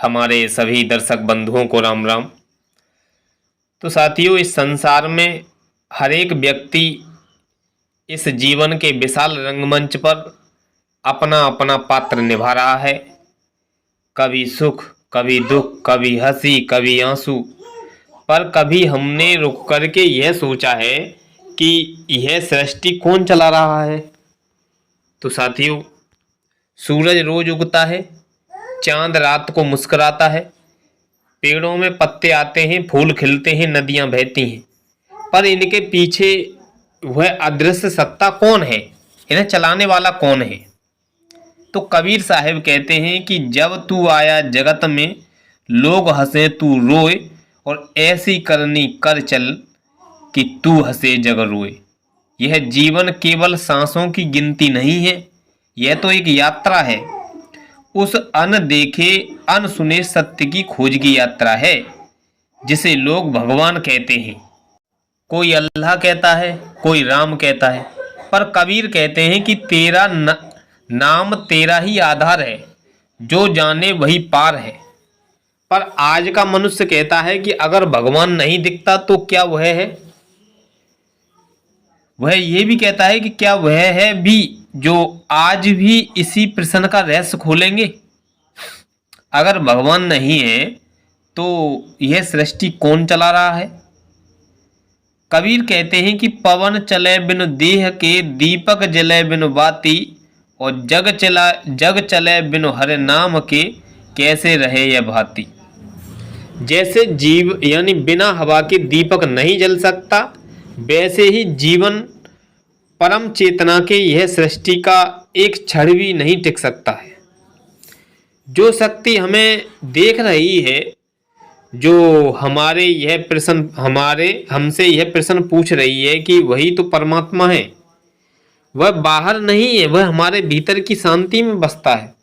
हमारे सभी दर्शक बंधुओं को राम राम। तो साथियों, इस संसार में हर एक व्यक्ति इस जीवन के विशाल रंगमंच पर अपना अपना पात्र निभा रहा है। कभी सुख, कभी दुख, कभी हंसी, कभी आंसू। पर कभी हमने रुक करके यह सोचा है कि यह सृष्टि कौन चला रहा है? तो साथियों, सूरज रोज उगता है, चांद रात को मुस्कुराता है, पेड़ों में पत्ते आते हैं, फूल खिलते हैं, नदियां बहती हैं, पर इनके पीछे वह अदृश्य सत्ता कौन है? इन्हें चलाने वाला कौन है? तो कबीर साहब कहते हैं कि जब तू आया जगत में, लोग हंसे तू रोए, और ऐसी करनी कर चल कि तू हंसे जग रोए। यह जीवन केवल सांसों की गिनती नहीं है, यह तो एक यात्रा है। उस अनदेखे अनसुने सत्य की खोज की यात्रा है, जिसे लोग भगवान कहते हैं। कोई अल्लाह कहता है, कोई राम कहता है, पर कबीर कहते हैं कि तेरा नाम तेरा ही आधार है, जो जाने वही पार है। पर आज का मनुष्य कहता है कि अगर भगवान नहीं दिखता तो क्या वह है? वह ये भी कहता है कि क्या वह है भी जो आज भी इसी प्रश्न का रहस्य खोलेंगे। अगर भगवान नहीं है तो यह सृष्टि कौन चला रहा है? कबीर कहते हैं कि पवन चले बिनु देह के, दीपक जले बिनु बाती, और जग चले बिनु हरे नाम के, कैसे रहे यह भांति। जैसे जीव यानी बिना हवा के दीपक नहीं जल सकता, वैसे ही जीवन परम चेतना के यह सृष्टि का एक क्षण भी नहीं टिक सकता है। जो शक्ति हमें देख रही है, जो हमसे यह प्रश्न पूछ रही है कि वही तो परमात्मा है, वह बाहर नहीं है, वह हमारे भीतर की शांति में बसता है।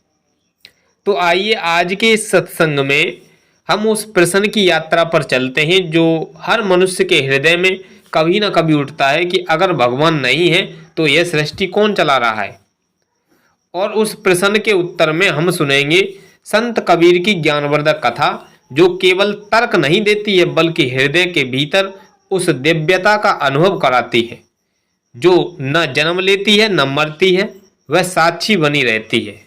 तो आइए आज के इस सत्संग में हम उस प्रश्न की यात्रा पर चलते हैं जो हर मनुष्य के हृदय में कभी ना कभी उठता है कि अगर भगवान नहीं है तो यह सृष्टि कौन चला रहा है। और उस प्रश्न के उत्तर में हम सुनेंगे संत कबीर की ज्ञानवर्धक कथा, जो केवल तर्क नहीं देती है बल्कि हृदय के भीतर उस दिव्यता का अनुभव कराती है, जो न जन्म लेती है न मरती है, वह साक्षी बनी रहती है।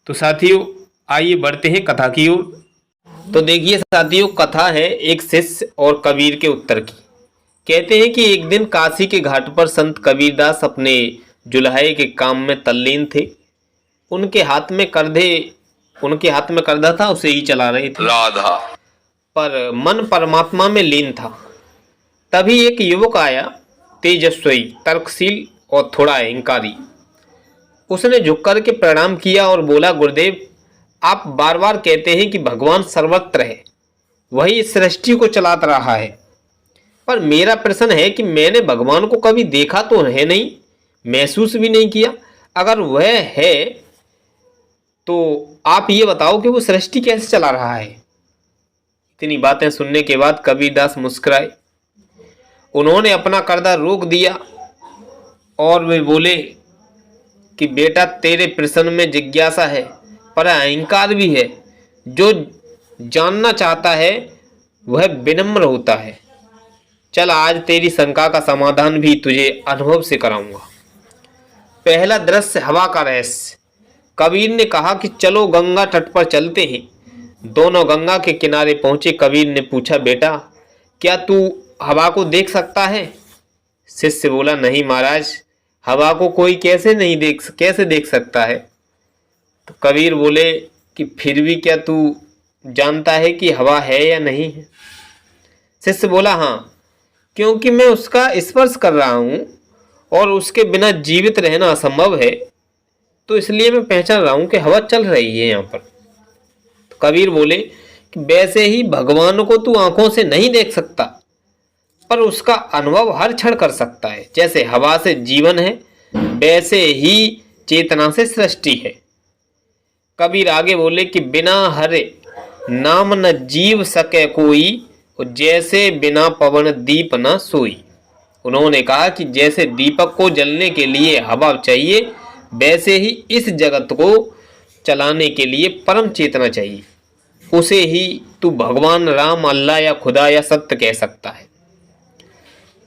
तो साथियों, आइए बढ़ते हैं कथा की ओर। तो देखिए साथियों, कथा है एक शिष्य और कबीर के उत्तर की। कहते हैं कि एक दिन काशी के घाट पर संत कबीरदास अपने जुल्हाए के काम में तल्लीन थे। उनके हाथ में करधा था, उसे ही चला रहे थे राधा, पर मन परमात्मा में लीन था। तभी एक युवक आया, तेजस्वी, तर्कशील और थोड़ा अहंकारी। उसने झुक कर के प्रणाम किया और बोला, गुरुदेव, आप बार बार कहते हैं कि भगवान सर्वत्र है, वही इस सृष्टि को चलाता रहा है, पर मेरा प्रश्न है कि मैंने भगवान को कभी देखा तो है नहीं, महसूस भी नहीं किया। अगर वह है तो आप ये बताओ कि वो सृष्टि कैसे चला रहा है। इतनी बातें सुनने के बाद कबीरदास मुस्कुराए। उन्होंने अपना करदा रोक दिया और वे बोले कि बेटा, तेरे प्रश्न में जिज्ञासा है पर अहंकार भी है। जो जानना चाहता है वह विनम्र होता है। चल, आज तेरी शंका का समाधान भी तुझे अनुभव से कराऊंगा। पहला दृश्य, हवा का रहस्य। कबीर ने कहा कि चलो गंगा तट पर चलते हैं। दोनों गंगा के किनारे पहुंचे। कबीर ने पूछा, बेटा, क्या तू हवा को देख सकता है? शिष्य बोला, नहीं महाराज, हवा को कोई कैसे देख सकता है। तो कबीर बोले कि फिर भी क्या तू जानता है कि हवा है या नहीं है? शिष्य बोला, हाँ, क्योंकि मैं उसका स्पर्श कर रहा हूँ और उसके बिना जीवित रहना असंभव है, तो इसलिए मैं पहचान रहा हूँ कि हवा चल रही है यहाँ पर। तो कबीर बोले कि वैसे ही भगवान को तू आंखों से नहीं देख सकता, पर उसका अनुभव हर क्षण कर सकता है। जैसे हवा से जीवन है, वैसे ही चेतना से सृष्टि है। कबीर आगे बोले कि बिना हरे नाम न जीव सके कोई, जैसे बिना पवन दीप न सोई। उन्होंने कहा कि जैसे दीपक को जलने के लिए हवा चाहिए, वैसे ही इस जगत को चलाने के लिए परम चेतना चाहिए। उसे ही तू भगवान राम, अल्लाह या खुदा या सत्य कह सकता है।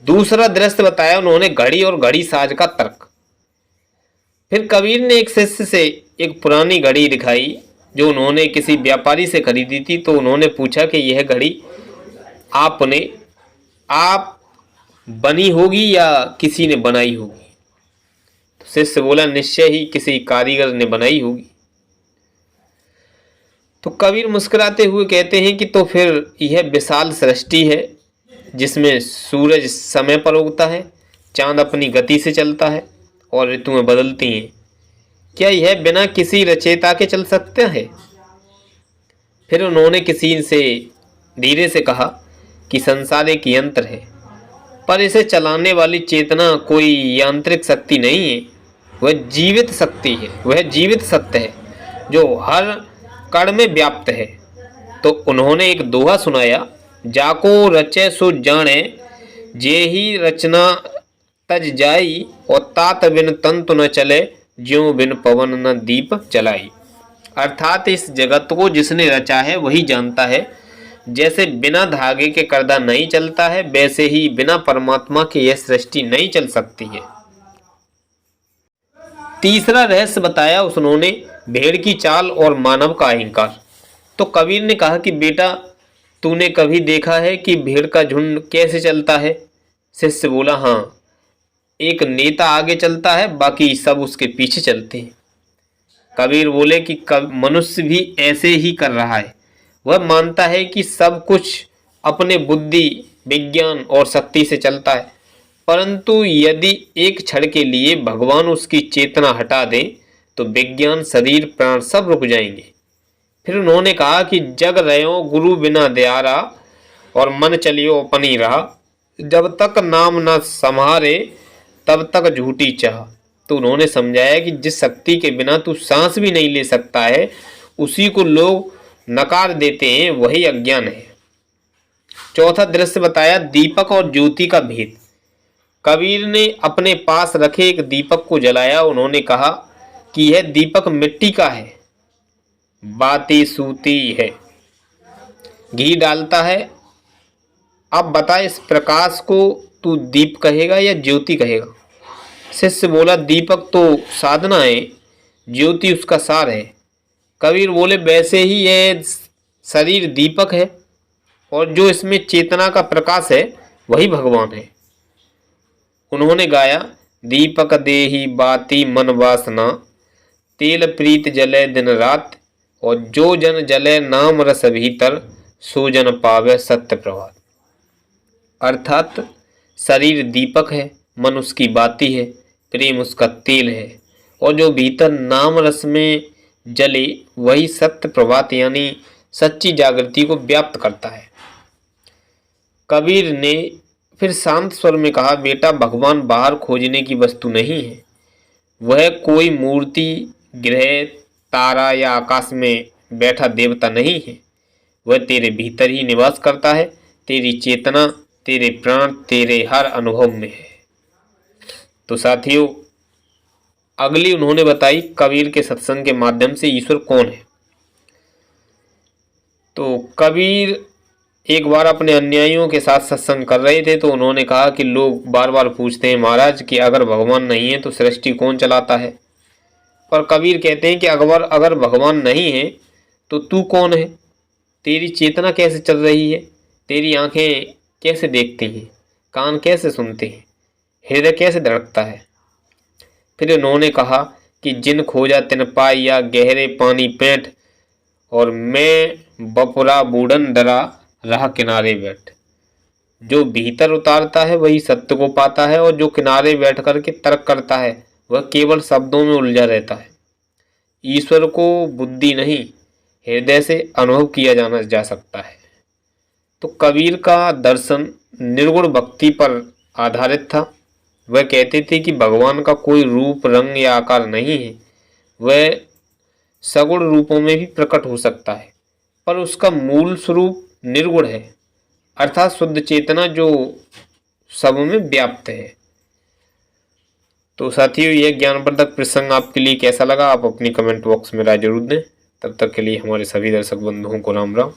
दूसरा दृश्य बताया उन्होंने घड़ी और घड़ी साज का तर्क। फिर कबीर ने एक शिष्य से एक पुरानी घड़ी दिखाई जो उन्होंने किसी व्यापारी से खरीदी थी। तो उन्होंने पूछा कि यह घड़ी आप बनी होगी या किसी ने बनाई होगी। तो शिष्य बोला, निश्चय ही किसी कारीगर ने बनाई होगी। तो कबीर मुस्कुराते हुए कहते हैं कि तो फिर यह विशाल सृष्टि है जिसमें सूरज समय पर उगता है, चांद अपनी गति से चलता है और ऋतुएं बदलती हैं, क्या यह बिना किसी रचयिता के चल सकता है? फिर उन्होंने किसी से धीरे से कहा कि संसार एक यंत्र है, पर इसे चलाने वाली चेतना कोई यांत्रिक शक्ति नहीं है, वह जीवित शक्ति है, वह जीवित सत्य है जो हर कण में व्याप्त है। तो उन्होंने एक दोहा सुनाया, जाको रचे सो जाने, जे ही रचना तज जाई, और तात बिन तंतु न चले, ज्यों बिन पवन न दीप जलाई। अर्थात इस जगत को जिसने रचा है वही जानता है, जैसे बिना धागे के कर्दा नहीं चलता है, वैसे ही बिना परमात्मा के यह सृष्टि नहीं चल सकती है। तीसरा रहस्य बताया उन्होंने भेड़ की चाल और मानव का अहंकार। तो कबीर ने कहा कि बेटा, तूने कभी देखा है कि भेड़ का झुंड कैसे चलता है? शिष्य बोला, हाँ, एक नेता आगे चलता है, बाकी सब उसके पीछे चलते हैं। कबीर बोले कि मनुष्य भी ऐसे ही कर रहा है। वह मानता है कि सब कुछ अपने बुद्धि, विज्ञान और शक्ति से चलता है, परंतु यदि एक क्षण के लिए भगवान उसकी चेतना हटा दे तो विज्ञान, शरीर, प्राण सब रुक जाएंगे। फिर उन्होंने कहा कि जग रहो गुरु बिना दयारा, और मन चलियो अपनी राह, जब तक नाम न संहारे तब तक झूठी चाह। तो उन्होंने समझाया कि जिस शक्ति के बिना तू सांस भी नहीं ले सकता है, उसी को लोग नकार देते हैं, वही अज्ञान है। चौथा दृश्य बताया दीपक और ज्योति का भेद। कबीर ने अपने पास रखे एक दीपक को जलाया। उन्होंने कहा कि यह दीपक मिट्टी का है, बाती सूती है, घी डालता है। अब बता, इस प्रकाश को तू दीप कहेगा या ज्योति कहेगा? शिष्य बोला, दीपक तो साधना है, ज्योति उसका सार है। कबीर बोले, वैसे ही यह शरीर दीपक है और जो इसमें चेतना का प्रकाश है वही भगवान है। उन्होंने गाया, दीपक देही बाती मन वासना, तेल प्रीत जले दिन रात, और जो जन जले नाम रस भीतर, सो जन पावे सत्य प्रभात। अर्थात शरीर दीपक है, मन उसकी बाती है, प्रेम उसका तेल है, और जो भीतर नाम रस में जले वही सत्य प्रभात यानी सच्ची जागृति को व्याप्त करता है। कबीर ने फिर शांत स्वर में कहा, बेटा, भगवान बाहर खोजने की वस्तु नहीं है। वह कोई मूर्ति, ग्रह, तारा या आकाश में बैठा देवता नहीं है। वह तेरे भीतर ही निवास करता है, तेरी चेतना, तेरे प्राण, तेरे हर अनुभव में है। तो साथियों, अगली उन्होंने बताई कबीर के सत्संग के माध्यम से ईश्वर कौन है। तो कबीर एक बार अपने अनुयायियों के साथ सत्संग कर रहे थे। तो उन्होंने कहा कि लोग बार बार पूछते हैं, महाराज, कि अगर भगवान नहीं है तो सृष्टि कौन चलाता है? पर कबीर कहते हैं कि अगर भगवान नहीं है तो तू कौन है? तेरी चेतना कैसे चल रही है? तेरी आंखें कैसे देखती हैं? कान कैसे सुनते हैं? हृदय कैसे धड़कता है? फिर उन्होंने कहा कि जिन खोजा तिन पाया, गहरे पानी पैंठ, और मैं बपुरा बूढ़न डरा, रहा किनारे बैठ। जो भीतर उतारता है वही सत्य को पाता है, और जो किनारे बैठ करके तर्क करता है वह केवल शब्दों में उलझा रहता है। ईश्वर को बुद्धि नहीं, हृदय से अनुभव किया जाना जा सकता है। तो कबीर का दर्शन निर्गुण भक्ति पर आधारित था। वह कहते थे कि भगवान का कोई रूप, रंग या आकार नहीं है। वह सगुण रूपों में भी प्रकट हो सकता है, पर उसका मूल स्वरूप निर्गुण है, अर्थात शुद्ध चेतना जो सब में व्याप्त है। तो साथियों, यह ज्ञानवर्धक प्रसंग आपके लिए कैसा लगा, आप अपनी कमेंट बॉक्स में राय जरूर दें। तब तक के लिए हमारे सभी दर्शक बंधुओं को राम राम।